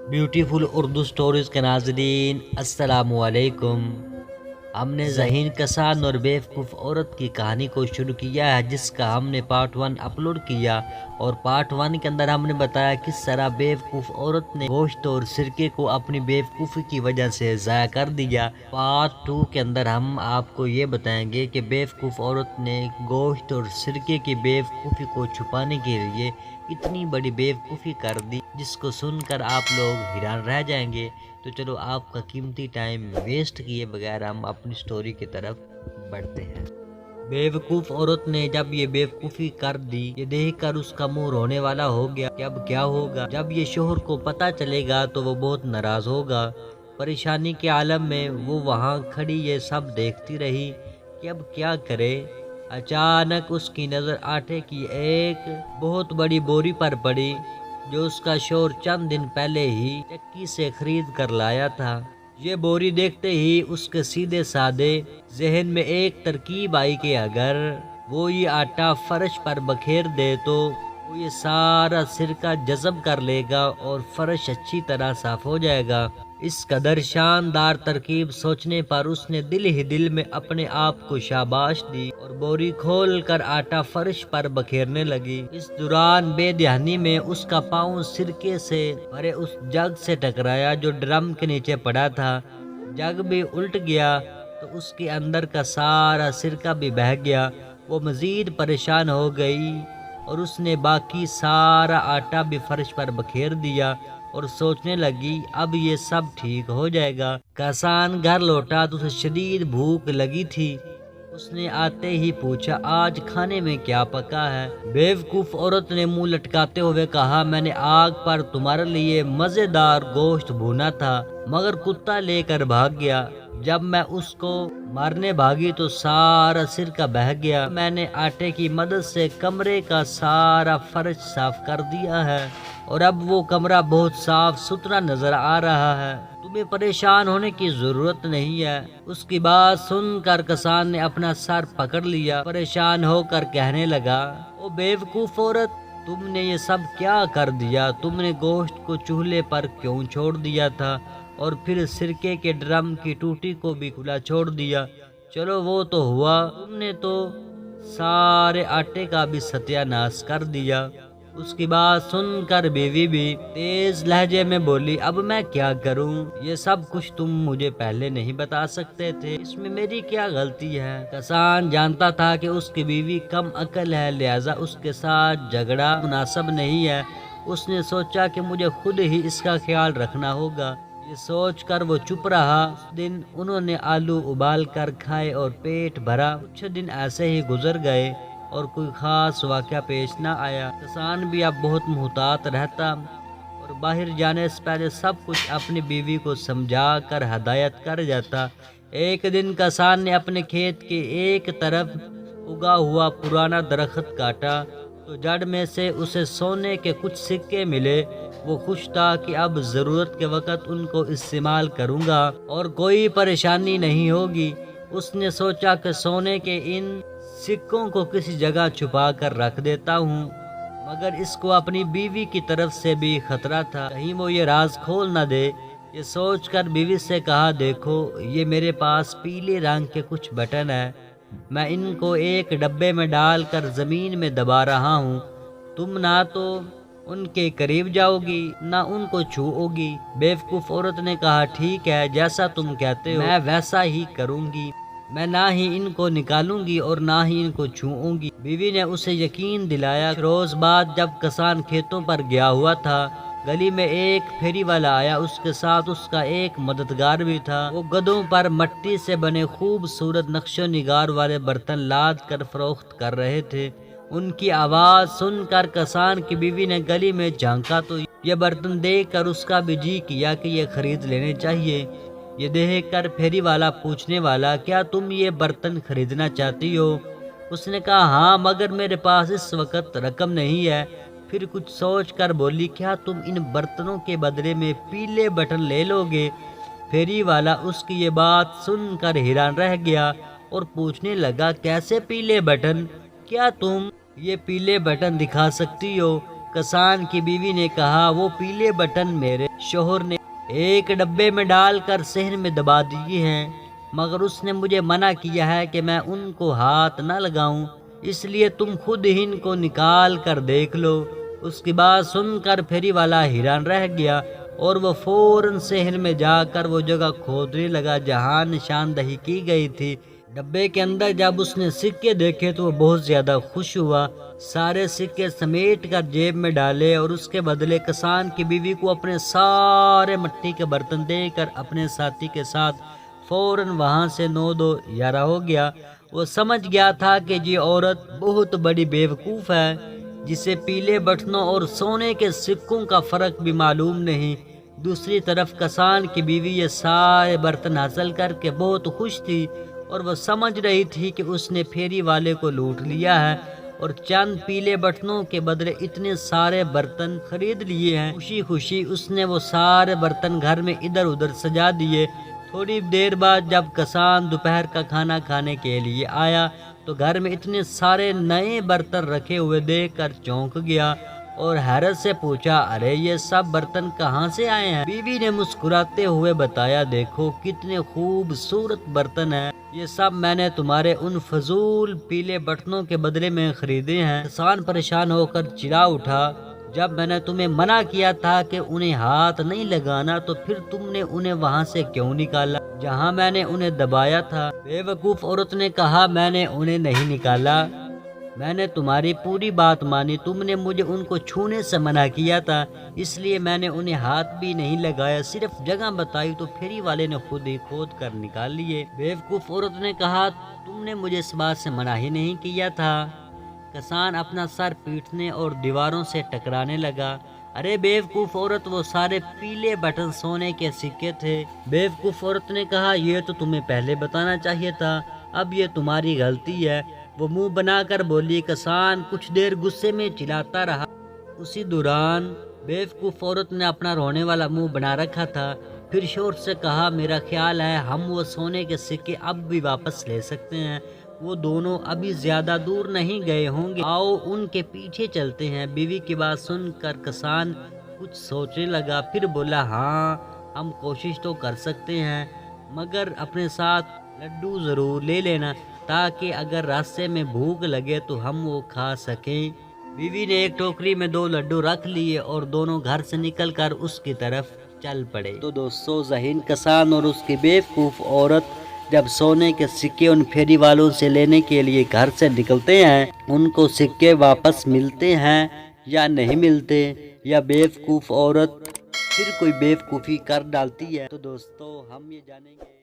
Beautiful Urdu stories کے ناظرین السلام علیکم۔ ہم نے ذہین کسان اور بیوقوف عورت کی کہانی کو شروع کیا ہے، جس کا ہم نے پارٹ 1 اپلوڈ کیا، اور پارٹ 1 کے اندر ہم نے بتایا کس طرح بیوقوف عورت نے گوشت اور سرکے کو اپنی بیوقوفی کی وجہ سے ضائع کر دیا۔ پارٹ 2 کے اندر ہم آپ کو یہ بتائیں گے کہ بیوقوف عورت نے گوشت اور سرکے کی بیوقوفی کو چھپانے کے لیے اتنی بڑی بیوقوفی کر دی، جس کو سن کر آپ لوگ حیران رہ جائیں گے۔ تو چلو آپ کا قیمتی ٹائم ویسٹ کیے بغیر ہم اپنی سٹوری کی طرف بڑھتے ہیں۔ بیوقوف عورت نے جب یہ بیوقوفی کر دی، یہ دیکھ کر اس کا منہ رونے والا ہو گیا کہ اب کیا ہوگا۔ جب یہ شوہر کو پتہ چلے گا تو وہ بہت ناراض ہوگا۔ پریشانی کے عالم میں وہ وہاں کھڑی یہ سب دیکھتی رہی کہ اب کیا کرے۔ اچانک اس کی نظر آٹے کی ایک بہت بڑی بوری پر پڑی، جو اس کا شوہر چند دن پہلے ہی چکی سے خرید کر لایا تھا۔ یہ بوری دیکھتے ہی اس کے سیدھے سادے ذہن میں ایک ترکیب آئی کہ اگر وہ یہ آٹا فرش پر بکھیر دے تو وہ یہ سارا سرکہ جذب کر لے گا اور فرش اچھی طرح صاف ہو جائے گا۔ اس قدر شاندار ترکیب سوچنے پر اس نے دل ہی دل میں اپنے آپ کو شاباش دی اور بوری کھول کر آٹا فرش پر بکھیرنے لگی۔ اس دوران بے دھیانی میں اس کا پاؤں سرکے سے بھرے اس جگ سے ٹکرایا جو ڈرم کے نیچے پڑا تھا۔ جگ بھی الٹ گیا تو اس کے اندر کا سارا سرکہ بھی بہہ گیا۔ وہ مزید پریشان ہو گئی اور اس نے باقی سارا آٹا بھی فرش پر بکھیر دیا اور سوچنے لگی اب یہ سب ٹھیک ہو جائے گا۔ کسان گھر لوٹا تو اسے شدید بھوک لگی تھی۔ اس نے آتے ہی پوچھا آج کھانے میں کیا پکا ہے؟ بیوقوف عورت نے منہ لٹکاتے ہوئے کہا میں نے آگ پر تمہارے لیے مزیدار گوشت بھونا تھا، مگر کتا لے کر بھاگ گیا۔ جب میں اس کو مارنے بھاگی تو سارا سرکہ بہہ گیا۔ میں نے آٹے کی مدد سے کمرے کا سارا فرش صاف کر دیا ہے اور اب وہ کمرہ بہت صاف ستھرا نظر آ رہا ہے۔ تمہیں پریشان ہونے کی ضرورت نہیں ہے۔ اس کی بات سن کر کسان نے اپنا سر پکڑ لیا، پریشان ہو کر کہنے لگا او بیوقوف عورت، تم نے یہ سب کیا کر دیا؟ تم نے گوشت کو چولہے پر کیوں چھوڑ دیا تھا اور پھر سرکے کے ڈرم کی ٹوٹی کو بھی کھلا چھوڑ دیا؟ چلو وہ تو ہوا، تم نے تو سارے آٹے کا بھی ستیہ ناش کر دیا۔ اس کی بات سن کر بیوی بھی تیز لہجے میں بولی اب میں کیا کروں؟ یہ سب کچھ تم مجھے پہلے نہیں بتا سکتے تھے، اس میں میری کیا غلطی ہے؟ کسان جانتا تھا کہ اس کی بیوی کم عقل ہے، لہذا اس کے ساتھ جھگڑا مناسب نہیں ہے۔ اس نے سوچا کہ مجھے خود ہی اس کا خیال رکھنا ہوگا۔ یہ سوچ کر وہ چپ رہا۔ اس دن انہوں نے آلو ابال کر کھائے اور پیٹ بھرا۔ کچھ دن ایسے ہی گزر گئے اور کوئی خاص واقعہ پیش نہ آیا۔ کسان بھی اب بہت محتاط رہتا اور باہر جانے سے پہلے سب کچھ اپنی بیوی کو سمجھا کر ہدایت کر جاتا۔ ایک دن کسان نے اپنے کھیت کے ایک طرف اگا ہوا پرانا درخت کاٹا تو جڑ میں سے اسے سونے کے کچھ سکے ملے۔ وہ خوش تھا کہ اب ضرورت کے وقت ان کو استعمال کروں گا اور کوئی پریشانی نہیں ہوگی۔ اس نے سوچا کہ سونے کے ان سکوں کو کسی جگہ چھپا کر رکھ دیتا ہوں، مگر اس کو اپنی بیوی کی طرف سے بھی خطرہ تھا، کہیں وہ یہ راز کھول نہ دے۔ یہ سوچ کر بیوی سے کہا دیکھو یہ میرے پاس پیلے رنگ کے کچھ بٹن ہیں، میں ان کو ایک ڈبے میں ڈال کر زمین میں دبا رہا ہوں، تم نہ تو ان کے قریب جاؤ گی نہ ان کو چھوؤ گی۔ بیوقوف عورت نے کہا ٹھیک ہے، جیسا تم کہتے ہو میں ویسا ہی کروں گی، میں نہ ہی ان کو نکالوں گی اور نہ ہی ان کو چھوؤں گی۔ بیوی نے اسے یقین دلایا۔ روز بعد جب کسان کھیتوں پر گیا ہوا تھا، گلی میں ایک پھیری والا آیا، اس کے ساتھ اس کا ایک مددگار بھی تھا۔ وہ گدھوں پر مٹی سے بنے خوبصورت نقش و نگار والے برتن لاد کر فروخت کر رہے تھے۔ ان کی آواز سن کر کسان کی بیوی نے گلی میں جھانکا تو یہ برتن دیکھ کر اس کا بھی جی کیا کہ یہ خرید لینے چاہیے۔ یہ دیکھ کر پھیری والا پوچھنے والا کیا تم یہ برتن خریدنا چاہتی ہو؟ اس نے کہا ہاں، مگر میرے پاس اس وقت رقم نہیں ہے۔ پھر کچھ سوچ کر بولی کیا تم ان برتنوں کے بدلے میں پیلے بٹن لے لو گے؟ پھیری والا اس کی یہ بات سن کر حیران رہ گیا اور پوچھنے لگا کیسے پیلے بٹن؟ کیا تم یہ پیلے بٹن دکھا سکتی ہو؟ کسان کی بیوی نے کہا وہ پیلے بٹن میرے شوہر نے ایک ڈبے میں ڈال کر صحن میں دبا دیے ہیں، مگر اس نے مجھے منع کیا ہے کہ میں ان کو ہاتھ نہ لگاؤں، اس لیے تم خود ہی ان کو نکال کر دیکھ لو۔ اس کی بات سن کر پھیری والا حیران رہ گیا اور وہ فوراً صحن میں جا کر وہ جگہ کھودنے لگا جہاں نشاندہی کی گئی تھی۔ ڈبے کے اندر جب اس نے سکے دیکھے تو وہ بہت زیادہ خوش ہوا، سارے سکے سمیٹ کر جیب میں ڈالے اور اس کے بدلے کسان کی بیوی کو اپنے سارے مٹی کے برتن دے کر اپنے ساتھی کے ساتھ فوراً وہاں سے 9-2-11 ہو گیا۔ وہ سمجھ گیا تھا کہ یہ عورت بہت بڑی بیوقوف ہے، جسے پیلے بٹنوں اور سونے کے سکوں کا فرق بھی معلوم نہیں۔ دوسری طرف کسان کی بیوی یہ سارے برتن حاصل کر کے بہت خوش تھی اور وہ سمجھ رہی تھی کہ اس نے پھیری والے کو لوٹ لیا ہے اور چند پیلے بٹنوں کے بدلے اتنے سارے برتن خرید لیے ہیں۔ خوشی خوشی اس نے وہ سارے برتن گھر میں ادھر ادھر سجا دیے۔ تھوڑی دیر بعد جب کسان دوپہر کا کھانا کھانے کے لیے آیا تو گھر میں اتنے سارے نئے برتن رکھے ہوئے دیکھ کر چونک گیا اور حیرت سے پوچھا، ارے یہ سب برتن کہاں سے آئے ہیں؟ بیوی نے مسکراتے ہوئے بتایا، دیکھو کتنے خوبصورت برتن ہیں، یہ سب میں نے تمہارے ان فضول پیلے بٹنوں کے بدلے میں خریدے ہیں۔ کسان پریشان ہو کر چلا اٹھا، جب میں نے تمہیں منع کیا تھا کہ انہیں ہاتھ نہیں لگانا تو پھر تم نے انہیں وہاں سے کیوں نکالا جہاں میں نے انہیں دبایا تھا؟ بے وقوف عورت نے کہا، میں نے انہیں نہیں نکالا، میں نے تمہاری پوری بات مانی، تم نے مجھے ان کو چھونے سے منع کیا تھا، اس لیے میں نے انہیں ہاتھ بھی نہیں لگایا، صرف جگہ بتائی تو پھیری والے نے خود ہی کھود کر نکال لیے۔ بے وقوف عورت نے کہا، تم نے مجھے اس بات سے منع ہی نہیں کیا تھا۔ کسان اپنا سر پیٹنے اور دیواروں سے ٹکرانے لگا، ارے بے وقوف عورت، وہ سارے پیلے بٹن سونے کے سکے تھے۔ بے وقوف عورت نے کہا، یہ تو تمہیں پہلے بتانا چاہیے تھا، اب یہ تمہاری غلطی ہے۔ وہ منہ بنا کر بولی۔ کسان کچھ دیر غصے میں چلاتا رہا، اسی دوران بے وقوف عورت نے اپنا رونے والا منہ بنا رکھا تھا، پھر شور سے کہا، میرا خیال ہے ہم وہ سونے کے سکے اب بھی واپس لے سکتے ہیں، وہ دونوں ابھی زیادہ دور نہیں گئے ہوں گے، آؤ ان کے پیچھے چلتے ہیں۔ بیوی کی بات سن کر کسان کچھ سوچنے لگا، پھر بولا، ہاں ہم کوشش تو کر سکتے ہیں، مگر اپنے ساتھ لڈو ضرور لے لینا تاکہ اگر راستے میں بھوک لگے تو ہم وہ کھا سکیں۔ بیوی نے ایک ٹوکری میں 2 لڈو رکھ لیے اور دونوں گھر سے نکل کر اس کی طرف چل پڑے۔ تو دوستو، ذہین کسان اور اس کی بیوقوف عورت جب سونے کے سکے ان پھیری والوں سے لینے کے لیے گھر سے نکلتے ہیں، ان کو سکے واپس ملتے ہیں یا نہیں ملتے، یا بیوقوف عورت پھر کوئی بیوقوفی کر ڈالتی ہے؟ تو دوستو، ہم یہ جانیں گے۔